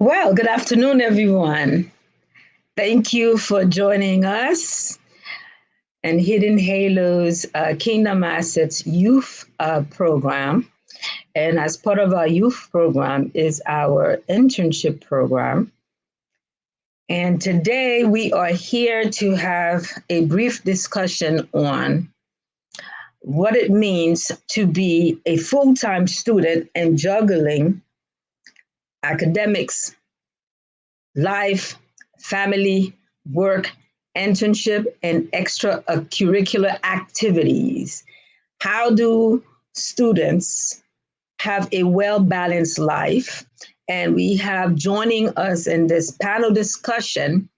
Well, good afternoon, everyone. Thank you for joining us and Hidden Halos Kingdom Assets Youth Program. And as part of our youth program is our internship program. And today we are here to have a brief discussion on what it means to be a full time student and juggling academics, life, family, work, internship, and extracurricular activities. How do students have a well balanced life? And we have joining us in this panel discussion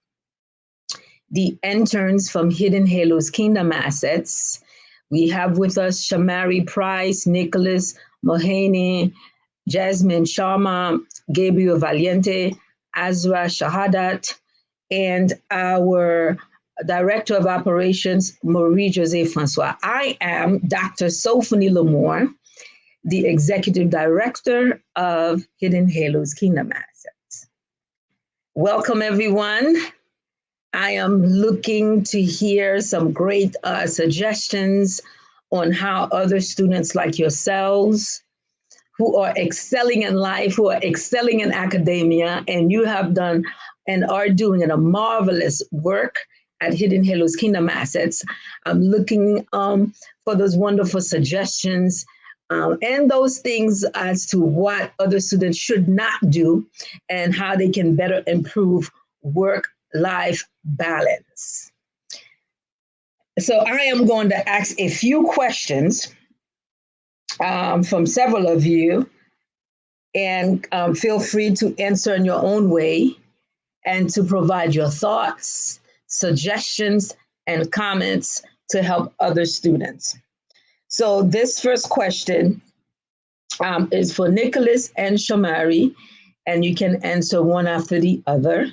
the interns from Hidden Halos Kingdom Assets. We have with us Shamari Price, Nicholas Mohaney, Jasmine Sharma, Gabriel Valiente, Azra Shahadat, and our Director of Operations, Marie Jose Francois. I am Dr. Sophanie Lamore, the Executive Director of Hidden Halos Kingdom Assets. Welcome, everyone. I am looking to hear some great suggestions on how other students like yourselves who are excelling in life, who are excelling in academia, and you have done and are doing a marvelous work at Hidden Halos Kingdom Assets. I'm looking for those wonderful suggestions and those things as to what other students should not do and how they can better improve work life balance. So I am going to ask a few questions from several of you, and feel free to answer in your own way and to provide your thoughts, suggestions, and comments to help other students. So this first question is for Nicholas and Shamari, and you can answer one after the other.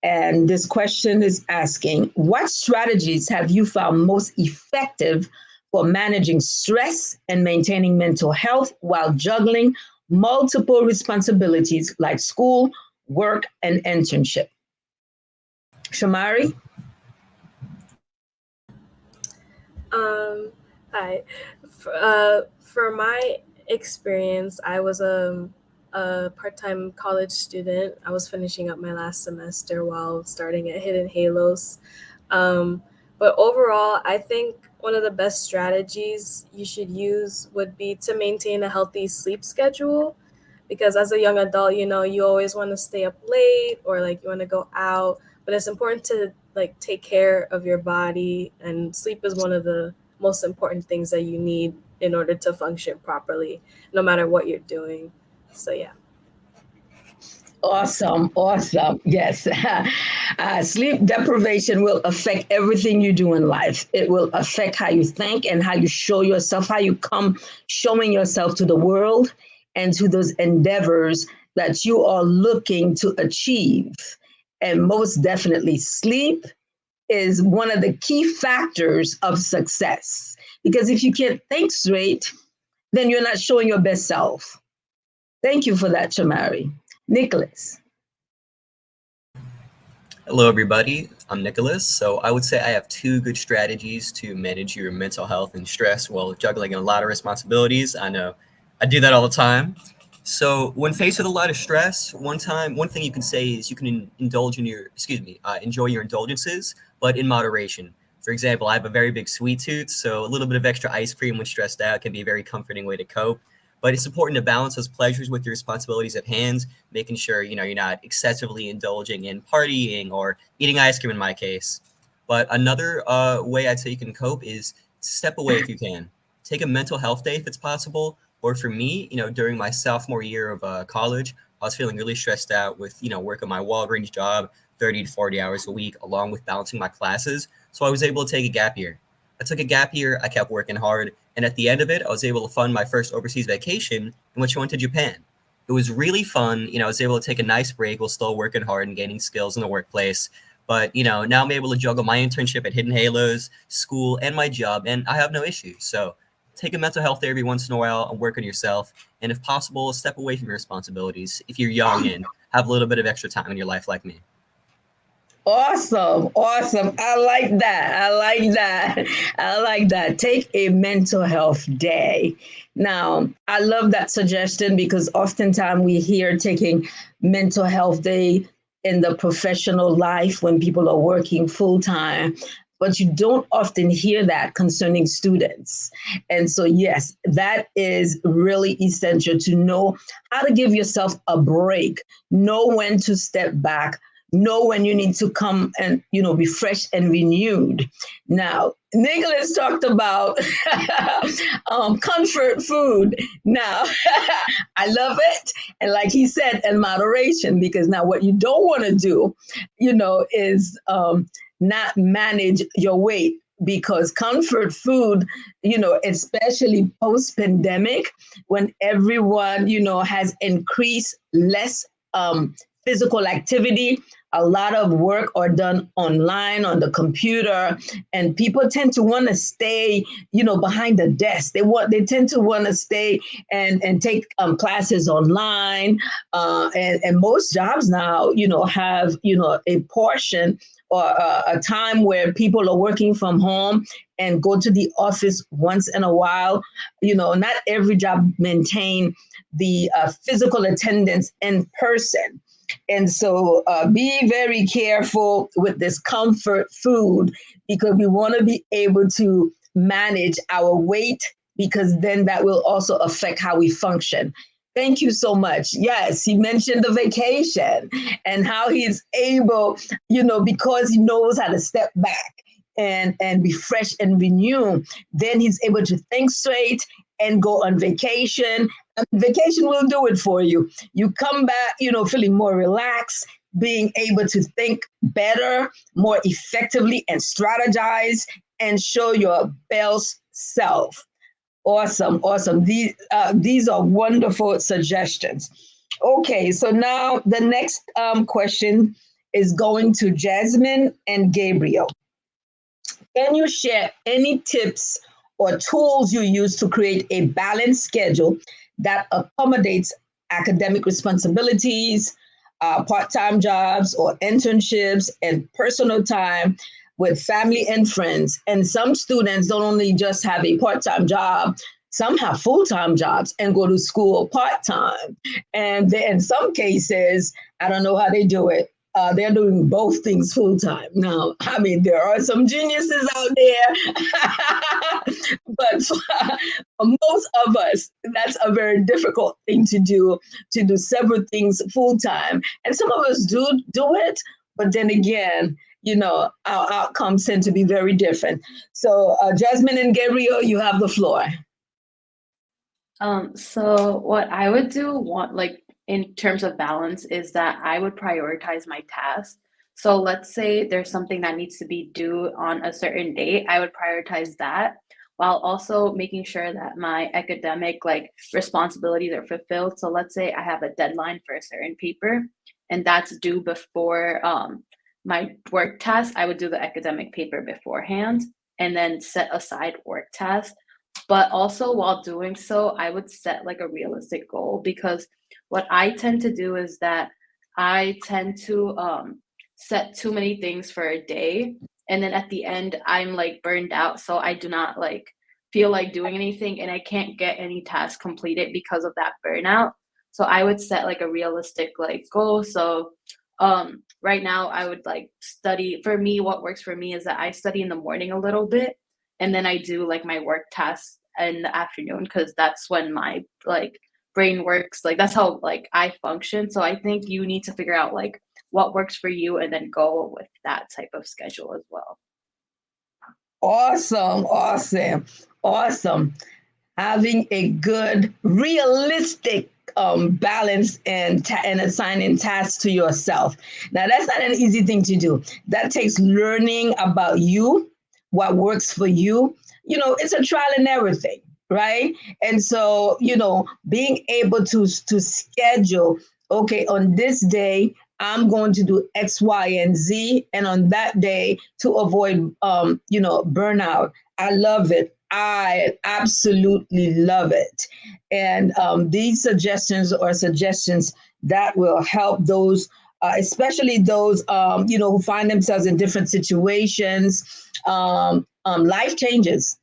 And this question is asking, what strategies have you found most effective for managing stress and maintaining mental health while juggling multiple responsibilities like school, work, and internship? Shamari? Hi. For my experience, I was a part-time college student. I was finishing up my last semester while starting at Hidden Halos. Um, but overall, I think one of the best strategies you should use would be to maintain a healthy sleep schedule. Because as a young adult, you always want to stay up late or like you want to go out, but it's important to like take care of your body, and sleep is one of the most important things that you need in order to function properly, no matter what you're doing. So yeah. Awesome, awesome. Yes. Sleep deprivation will affect everything you do in life. It will affect how you think and how you show yourself, how you come showing yourself to the world and to those endeavors that you are looking to achieve. And most definitely, sleep is one of the key factors of success. Because if you can't think straight, then you're not showing your best self. Thank you for that, Chamari. Nicholas. Hello, everybody. I'm Nicholas. So I would say I have two good strategies to manage your mental health and stress while juggling a lot of responsibilities. I know I do that all the time. So when faced with a lot of stress, one thing you can say is you can indulge in enjoy your indulgences, but in moderation. For example, I have a very big sweet tooth, so a little bit of extra ice cream when stressed out can be a very comforting way to cope. But it's important to balance those pleasures with your responsibilities at hand, making sure you're not excessively indulging in partying or eating ice cream in my case. But another way I'd say you can cope is step away if you can. Take a mental health day if it's possible. Or for me, during my sophomore year of college, I was feeling really stressed out with working my Walgreens job 30 to 40 hours a week, along with balancing my classes. So I was able to take a gap year. I took a gap year. I kept working hard. And at the end of it, I was able to fund my first overseas vacation, in which I went to Japan. It was really fun. I was able to take a nice break while still working hard and gaining skills in the workplace. But, now I'm able to juggle my internship at Hidden Halos, school, and my job, and I have no issues. So take a mental health day every once in a while and work on yourself. And if possible, step away from your responsibilities if you're young and have a little bit of extra time in your life like me. Awesome, awesome. I like that. I like that. I like that. Take a mental health day. Now, I love that suggestion because oftentimes we hear taking mental health day in the professional life when people are working full time, but you don't often hear that concerning students. And so, yes, that is really essential to know how to give yourself a break, know when to step back, know when you need to come and be fresh and renewed. Now, Nicholas talked about comfort food. Now, I love it, and like he said, in moderation, because now what you don't want to do, is not manage your weight. Because comfort food, especially post pandemic, when everyone, has increased less physical activity, a lot of work are done online on the computer, and people tend to want to stay behind the desk. They tend to want to stay and take classes online, and most jobs now have a portion or a time where people are working from home and go to the office once in a while. Not every job maintain the physical attendance in person. And so be very careful with this comfort food, because we want to be able to manage our weight, because then that will also affect how we function. Thank you so much. Yes, he mentioned the vacation and how he's able, because he knows how to step back and be fresh and renew, then he's able to think straight and go on vacation. Vacation will do it for you. You come back, feeling more relaxed, being able to think better, more effectively, and strategize and show your best self. Awesome, awesome. These are wonderful suggestions. Okay, so now the next question is going to Jasmine and Gabriel. Can you share any tips or tools you use to create a balanced schedule that accommodates academic responsibilities, part time jobs or internships, and personal time with family and friends? And some students don't only just have a part time job, some have full time jobs and go to school part time. And then in some cases, I don't know how they do it. They're doing both things full time. Now, I mean, there are some geniuses out there, but for most of us, that's a very difficult thing to do several things full time. And some of us do it, but then again, our outcomes tend to be very different. So, Jasmine and Gabriel, you have the floor. So what I would do, like in terms of balance, is that I would prioritize my tasks. So let's say there's something that needs to be due on a certain date, I would prioritize that while also making sure that my academic responsibilities are fulfilled. So let's say I have a deadline for a certain paper and that's due before my work task, I would do the academic paper beforehand and then set aside work tasks. But also while doing so, I would set a realistic goal, because what I tend to do is that I tend to set too many things for a day. And then at the end, I'm burned out. So I do not feel like doing anything and I can't get any tasks completed because of that burnout. So I would set a realistic goal. So right now I would study. For me, what works for me is that I study in the morning a little bit and then I do my work tasks in the afternoon, because that's when my brain works. That's how I function. So I think you need to figure out what works for you and then go with that type of schedule as well. Awesome, awesome, awesome. Having a good, realistic balance and assigning tasks to yourself. Now, that's not an easy thing to do. That takes learning about you, what works for you. It's a trial and error thing, right? And so, being able to schedule, okay, on this day, I'm going to do X, Y, and Z, and on that day to avoid, burnout. I love it. I absolutely love it. And these suggestions are suggestions that will help those, especially those, who find themselves in different situations. Life changes,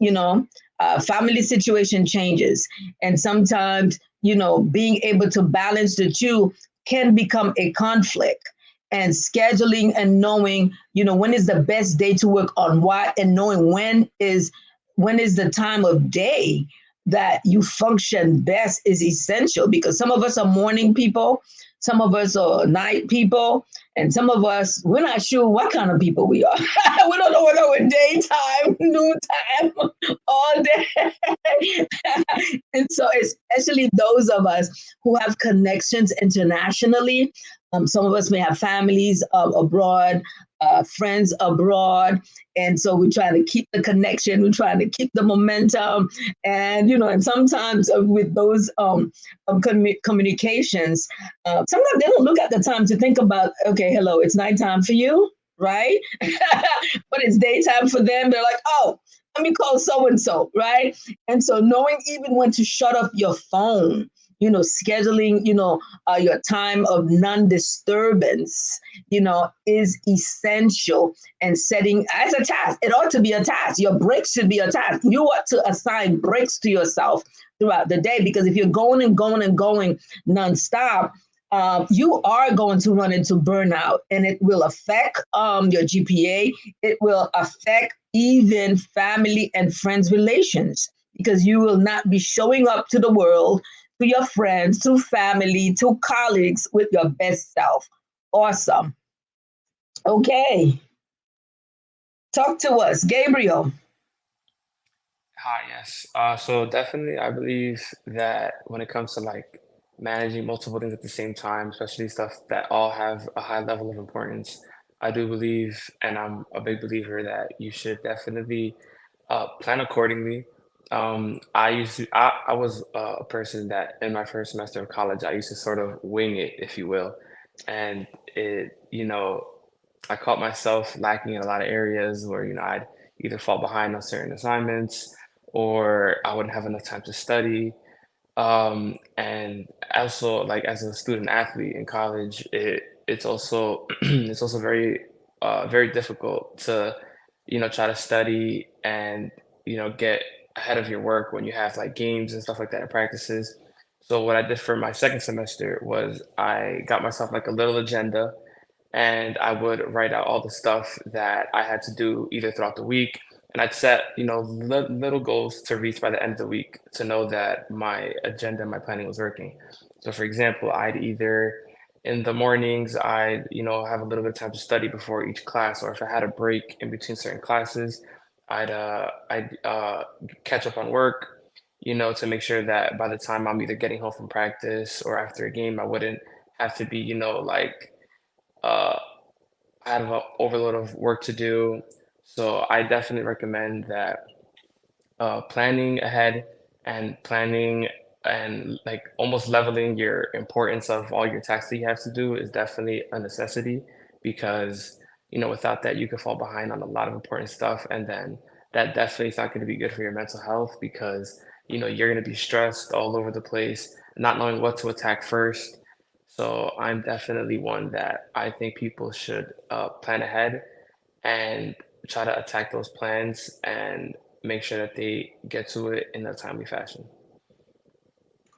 family situation changes. And sometimes, being able to balance the two can become a conflict. And scheduling and knowing, when is the best day to work on what, and knowing when is the time of day that you function best is essential, because some of us are morning people, some of us are night people, and some of us, we're not sure what kind of people we are. We don't know whether we're daytime, noontime, all day. And so, especially those of us who have connections internationally, some of us may have families abroad, friends abroad, and so we're trying to keep the connection, we're trying to keep the momentum, and sometimes with those communications, sometimes they don't look at the time to think about, okay, hello, it's nighttime for you, right? But it's daytime for them. They're like, oh, let me call so and so, right? And so knowing even when to shut off your phone, scheduling, your time of non-disturbance, is essential. And setting as a task, it ought to be a task. Your breaks should be a task. You ought to assign breaks to yourself throughout the day, because if you're going and going and going nonstop, you are going to run into burnout, and it will affect your GPA. It will affect even family and friends relations, because you will not be showing up to the world, to your friends, to family, to colleagues with your best self. Awesome. Okay. Talk to us, Gabriel. Hi, yes. So definitely, I believe that when it comes to like managing multiple things at the same time, especially stuff that all have a high level of importance, I do believe, and I'm a big believer that you should definitely plan accordingly. I was a person that in my first semester of college, I used to sort of wing it, if you will, and I caught myself lacking in a lot of areas where, I'd either fall behind on certain assignments or I wouldn't have enough time to study. And also, like as a student athlete in college, it's also it's also very difficult to try to study and get ahead of your work when you have like games and stuff like that and practices. So what I did for my second semester was I got myself like a little agenda, and I would write out all the stuff that I had to do either throughout the week. And I'd set, little goals to reach by the end of the week to know that my agenda and my planning was working. So, for example, I'd either in the mornings, I'd, have a little bit of time to study before each class, or if I had a break in between certain classes, I'd catch up on work, to make sure that by the time I'm either getting home from practice or after a game, I wouldn't have to be, uh, I have an overload of work to do. So I definitely recommend that planning ahead and planning and like almost leveling your importance of all your tasks that you have to do is definitely a necessity, because without that you could fall behind on a lot of important stuff, and then that definitely is not going to be good for your mental health, because you're going to be stressed all over the place, not knowing what to attack first. So I'm definitely one that I think people should plan ahead and try to attack those plans and make sure that they get to it in a timely fashion.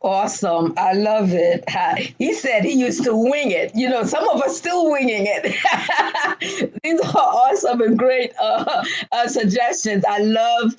Awesome. I love it. He said he used to wing it. Some of us still winging it. These are awesome and great suggestions. I love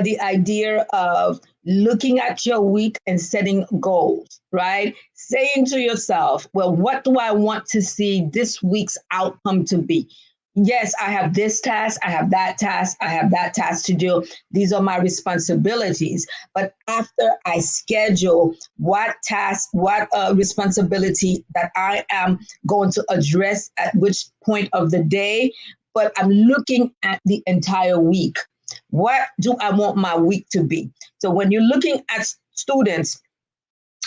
the idea of looking at your week and setting goals, right? Saying to yourself, well, what do I want to see this week's outcome to be? Yes, I have this task, I have that task, I have that task to do. These are my responsibilities. But after I schedule what task, what responsibility that I am going to address at which point of the day, but I'm looking at the entire week. What do I want my week to be? So when you're looking at students,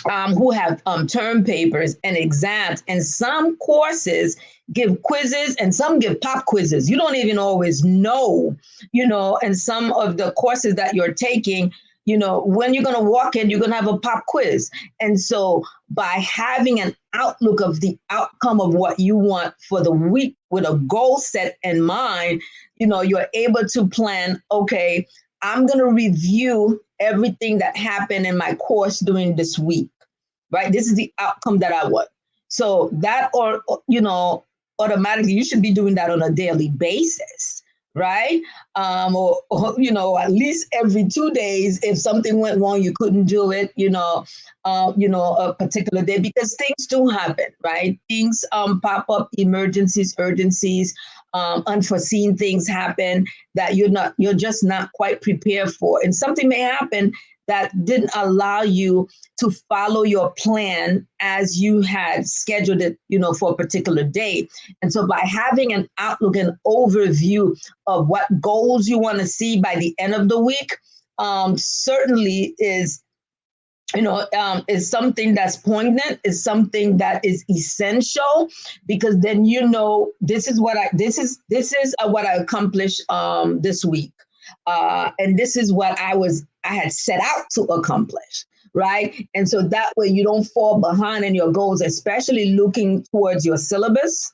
who have term papers and exams, and some courses give quizzes and some give pop quizzes. You don't even always know, and some of the courses that you're taking, when you're going to walk in, you're going to have a pop quiz. And so by having an outlook of the outcome of what you want for the week with a goal set in mind, you're able to plan, okay, I'm going to review everything that happened in my course during this week, right? This is the outcome that I want. So that, automatically you should be doing that on a daily basis, right? Or at least every 2 days, if something went wrong, you couldn't do it, a particular day, because things do happen, right? Things pop up, emergencies, urgencies, unforeseen things happen that you're just not quite prepared for. And something may happen that didn't allow you to follow your plan as you had scheduled it, for a particular day. And so by having an outlook and overview of what goals you want to see by the end of the week, certainly is something that's poignant, is something that is essential, because then this is what I accomplished this week, and this is what I had set out to accomplish, right? And so that way you don't fall behind in your goals, especially looking towards your syllabus,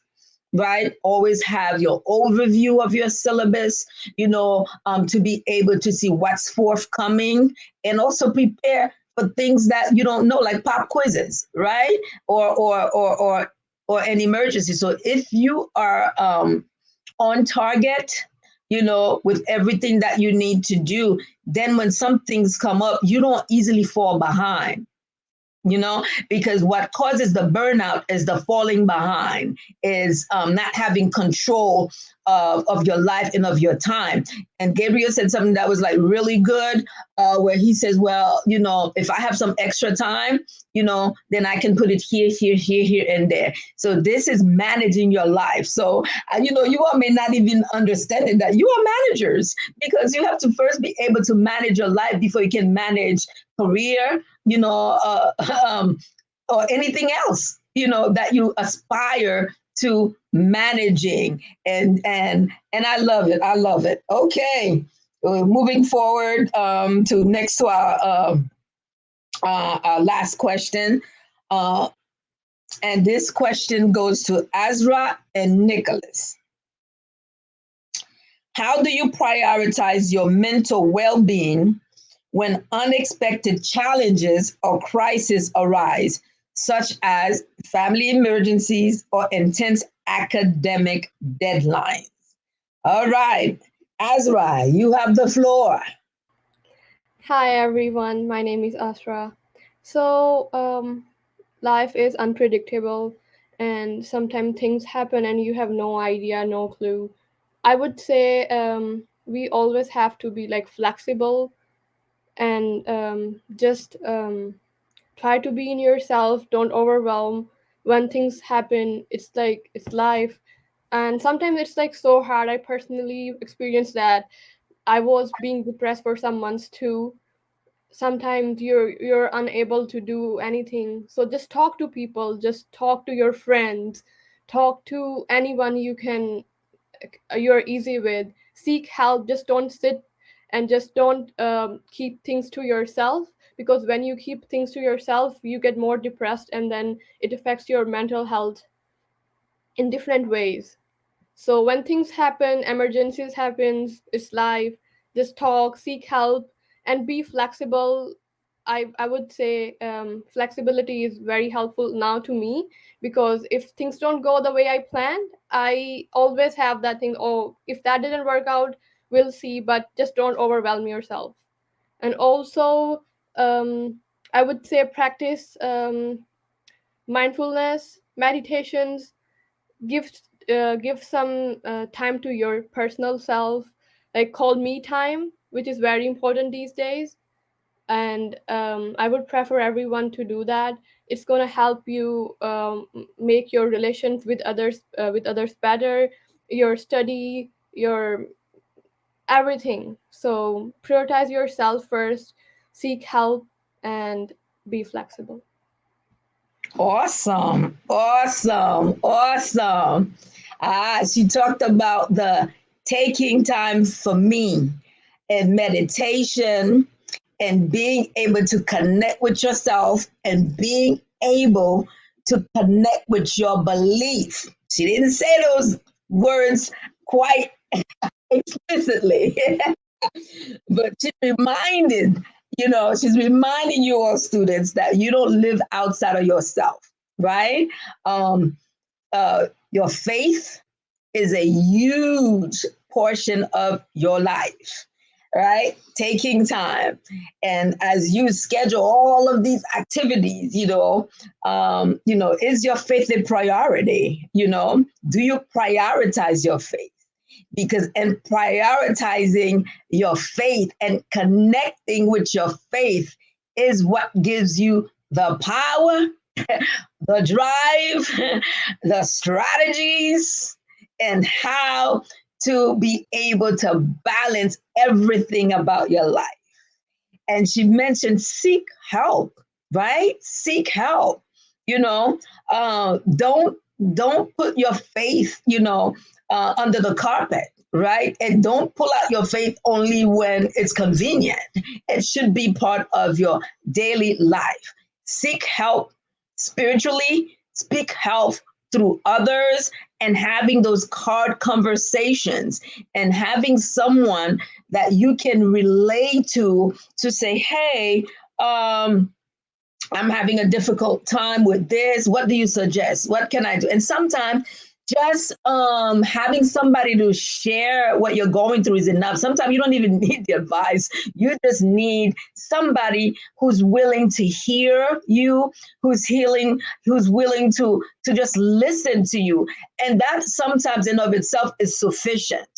right? Always have your overview of your syllabus, to be able to see what's forthcoming, and also prepare for things that you don't know, like pop quizzes, right? Or an emergency. So if you are on target, with everything that you need to do, then when some things come up, you don't easily fall behind, because what causes the burnout is the falling behind, is not having control of your life and of your time. And Gabriel said something that was like really good, where he says, well, if I have some extra time, then I can put it here, here, here, here, and there. So this is managing your life. So, you all may not even understand that you are managers, because you have to first be able to manage your life before you can manage career, or anything else, that you aspire to managing. And I love it. I love it. Okay. Moving forward to our last question. Uh, and this question goes to Azra and Nicholas. How do you prioritize your mental well-being when unexpected challenges or crises arise, such as family emergencies or intense academic deadlines? All right, Azra, you have the floor. Hi everyone, my name is Asra. So, life is unpredictable, and sometimes things happen and you have no idea, no clue. I would say we always have to be like flexible and just try to be in yourself. Don't overwhelm when things happen. It's like it's life, and sometimes it's like so hard. I personally experienced that. I was being depressed for some months too. Sometimes you're unable to do anything, so just talk to people, just talk to your friends, talk to anyone you're easy with. Seek help, just don't sit and just don't keep things to yourself, because when you keep things to yourself you get more depressed and then it affects your mental health in different ways. So when things happen, emergencies happens, it's life. Just talk, seek help, and be flexible. I would say flexibility is very helpful now to me, because if things don't go the way I planned, I always have that thing. Oh, if that didn't work out, we'll see. But just don't overwhelm yourself. And also, I would say practice mindfulness, meditations, give give some time to your personal self, like call me time, which is very important these days. And I would prefer everyone to do that. It's going to help you make your relations with others better, your study, your everything. So prioritize yourself first, seek help, and be flexible. Awesome, awesome, awesome. She talked about the taking time for me and meditation and being able to connect with yourself and being able to connect with your belief. She didn't say those words quite explicitly, but she's reminding you all students that you don't live outside of yourself, right? Um, your faith is a huge portion of your life, right? Taking time. And as you schedule all of these activities, is your faith a priority? Do you prioritize your faith? Because in prioritizing your faith and connecting with your faith is what gives you the power, the drive, the strategies, and how to be able to balance everything about your life. And she mentioned seek help, right? Seek help. You know, don't put your faith, under the carpet, right? And don't pull out your faith only when it's convenient. It should be part of your daily life. Seek help spiritually, speak help through others, and having those hard conversations and having someone that you can relate to say, hey, I'm having a difficult time with this. What do you suggest? What can I do? And sometimes just having somebody to share what you're going through is enough. Sometimes you don't even need the advice. You just need somebody who's willing to hear you, who's willing to just listen to you. And that sometimes in of itself is sufficient,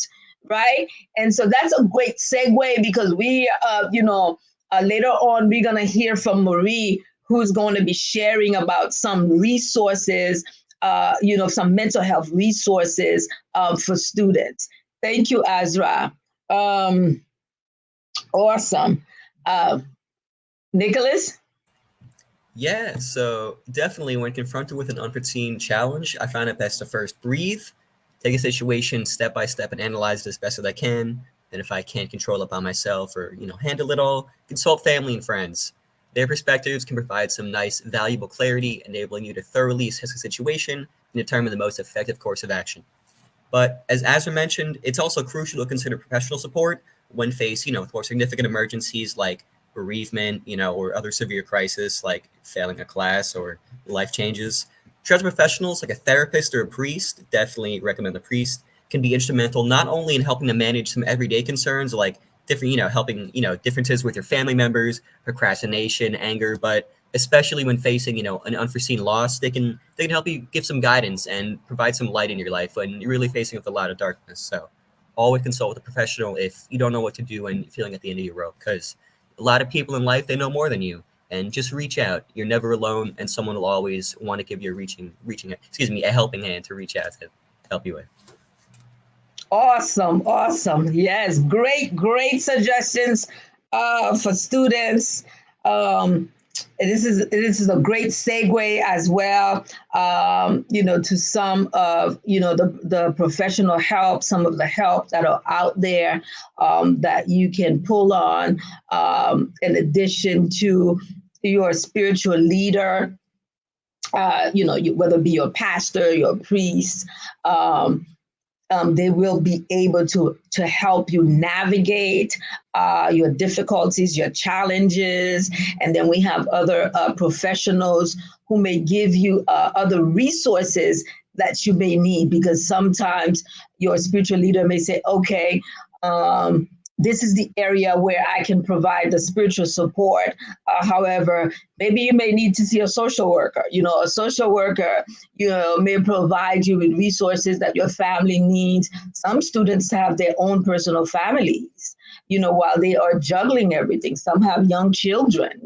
right? And so that's a great segue because later on we're going to hear from Marie, who's going to be sharing about some resources, some mental health resources for students. Thank you, Azra. Awesome. Uh, Nicholas? Yeah, so definitely when confronted with an unforeseen challenge, I find it best to first breathe, take a situation step by step and analyze it as best as I can. And if I can't control it by myself or, handle it all, consult family and friends. Their perspectives can provide some nice, valuable clarity, enabling you to thoroughly assess the situation and determine the most effective course of action. But as Azra mentioned, it's also crucial to consider professional support when faced, with more significant emergencies like bereavement, or other severe crisis like failing a class or life changes. Trusted professionals like a therapist or a priest, definitely recommend a priest, can be instrumental not only in helping to manage some everyday concerns like different, helping, differences with your family members, procrastination, anger, but especially when facing, an unforeseen loss, they can help you give some guidance and provide some light in your life when you're really facing with a lot of darkness. So always consult with a professional if you don't know what to do and feeling at the end of your rope, because a lot of people in life, they know more than you. And just reach out. You're never alone, and someone will always want to give you a helping hand to reach out to help you with. Awesome, awesome. Yes, great, great suggestions for students. Um, this is a great segue as well, to some of the professional help, some of the help that are out there that you can pull on, in addition to your spiritual leader, whether it be your pastor, your priest. They will be able to help you navigate your difficulties, your challenges, and then we have other professionals who may give you other resources that you may need, because sometimes your spiritual leader may say, okay, this is the area where I can provide the spiritual support. However, maybe you may need to see a social worker. A social worker, may provide you with resources that your family needs. Some students have their own personal families, while they are juggling everything. Some have young children,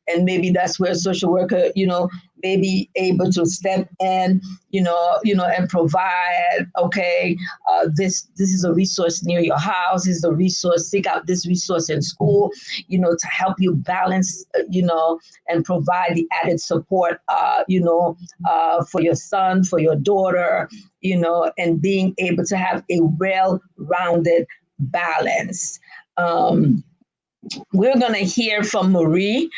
and maybe that's where a social worker, may be able to step in, and provide, okay, this is a resource near your house, this is a resource, seek out this resource in school, to help you balance, and provide the added support, for your son, for your daughter, and being able to have a well-rounded balance. Um, we're going to hear from Marie,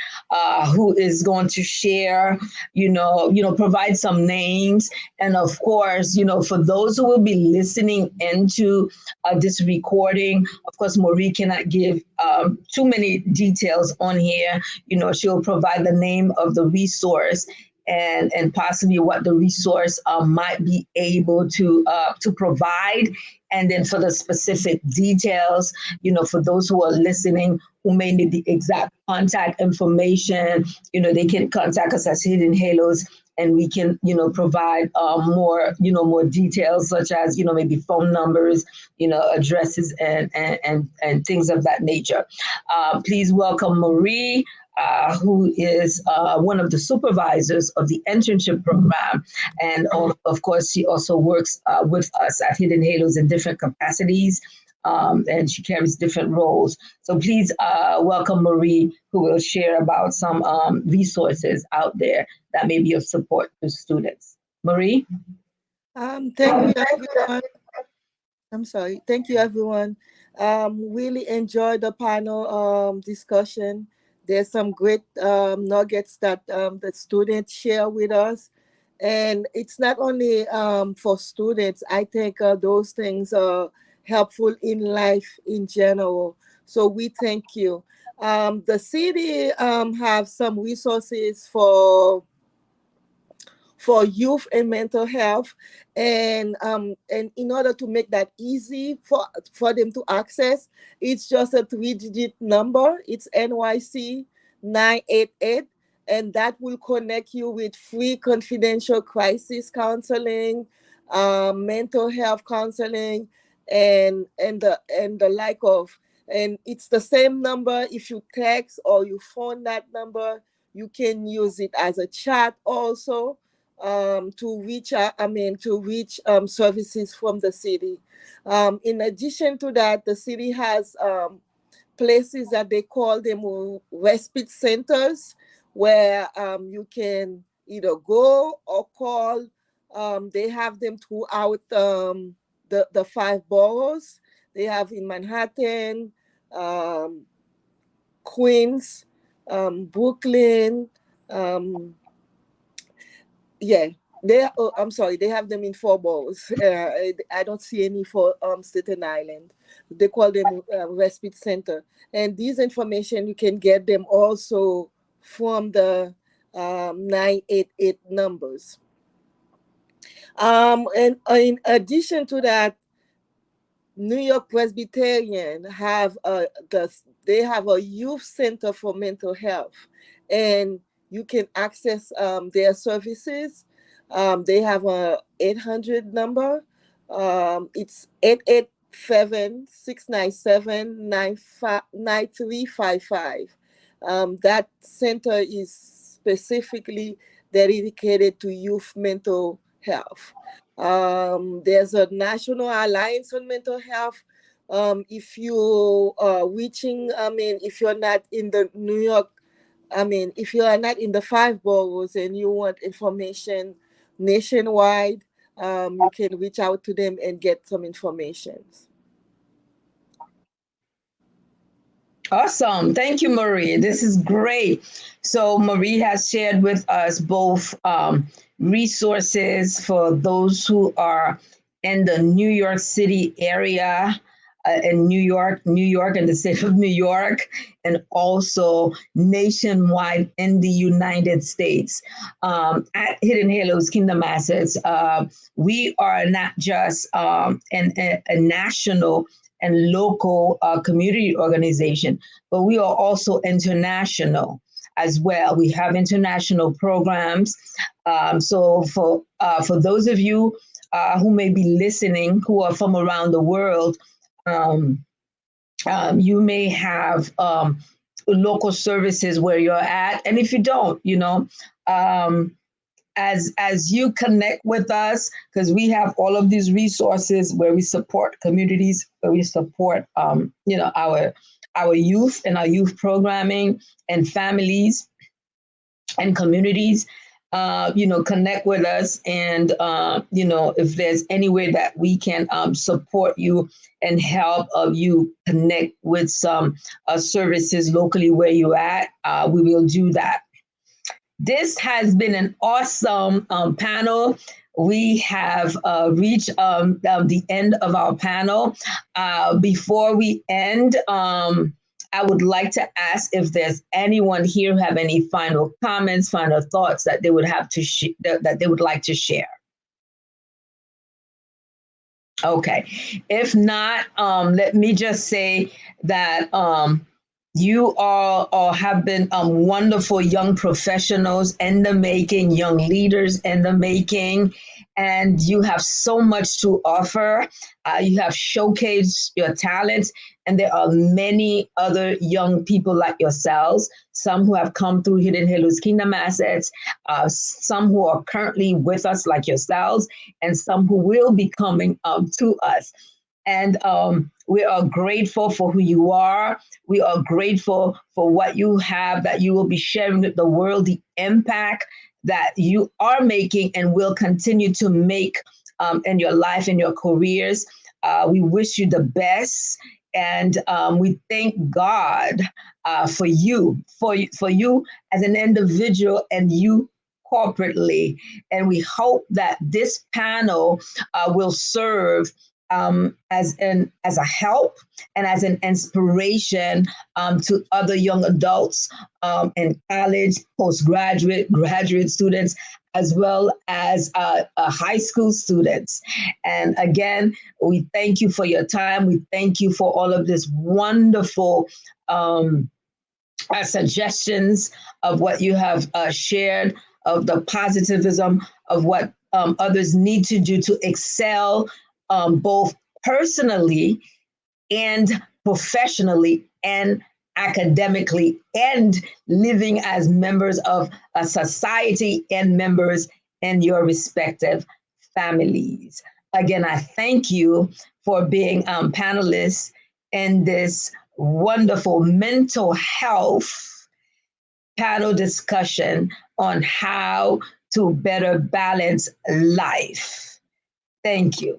who is going to share, provide some names. And of course, for those who will be listening into this recording, of course, Marie cannot give too many details on here. She'll provide the name of the resource and possibly what the resource might be able to provide. And then for the specific details, for those who are listening, who may need the exact contact information, they can contact us as Hidden Halos, and we can, provide more details, such as, maybe phone numbers, addresses and things of that nature. Please welcome Marie, who is one of the supervisors of the internship program. And of course, she also works with us at Hidden Halos in different capacities, and she carries different roles. So please welcome Marie, who will share about some resources out there that may be of support to students. Marie? Thank you, everyone. I'm sorry. Thank you, everyone. Really enjoyed the panel discussion. There's some great nuggets that the students share with us. And it's not only for students. I think those things are helpful in life in general. So we thank you. The city have some resources for youth and mental health, and in order to make that easy for them to access, it's just a 3-digit number. It's NYC 988, and that will connect you with free confidential crisis counseling, mental health counseling, and the like of. And it's the same number. If you text or you phone that number, you can use it as a chat also, to reach services from the city. In addition to that, the city has places that they call them respite centers, where you can either go or call. They have them throughout the 5 boroughs. They have in Manhattan, Queens, Brooklyn. Yeah, I'm sorry, they have them in 4 boroughs. I don't see any for Staten Island. They call them respite center. And these information, you can get them also from the 988 numbers. And in addition to that, New York Presbyterian they have a youth center for mental health, and you can access their services. They have a 800 number. It's 887-697-9355. That center is specifically dedicated to youth mental health. There's a National Alliance on Mental Health. If you are reaching, if you're not in the New York, if you are not in the 5 boroughs and you want information nationwide, you can reach out to them and get some information. Awesome. Thank you, Marie. This is great. So Marie has shared with us both resources for those who are in the New York City area, in New York, and the state of New York, and also nationwide in the United States. At Hidden Halos Kingdom Assets, we are not just a national and local community organization, but we are also international as well. We have international programs. So for those of you who may be listening, who are from around the world, You may have local services where you're at, and if you don't, um, as you connect with us, because we have all of these resources where we support communities, where we support our youth and our youth programming and families and communities. Connect with us, and if there's any way that we can support you and help you connect with some services locally where you're at, we will do that. This has been an awesome panel. We have reached the end of our panel. Before we end, I would like to ask if there's anyone here who have any final comments, final thoughts that they would have to that they would like to share. Okay. If not, let me just say that you all have been wonderful young professionals in the making, young leaders in the making, and you have so much to offer. You have showcased your talents, and there are many other young people like yourselves, some who have come through Hidden Halos Kingdom Assets, some who are currently with us like yourselves, and some who will be coming to us. And we are grateful for who you are. We are grateful for what you have that you will be sharing with the world, the impact that you are making and will continue to make in your life, in your careers. We wish you the best. And we thank God for you as an individual and you corporately. And we hope that this panel will serve as a help and as an inspiration to other young adults in college, postgraduate, graduate students, as well as high school students. And again, we thank you for your time. We thank you for all of this wonderful suggestions of what you have shared, of the positivism of what others need to do to excel both personally and professionally and academically and living as members of a society and members in your respective families. Again, I thank you for being panelists in this wonderful mental health panel discussion on how to better balance life. Thank you.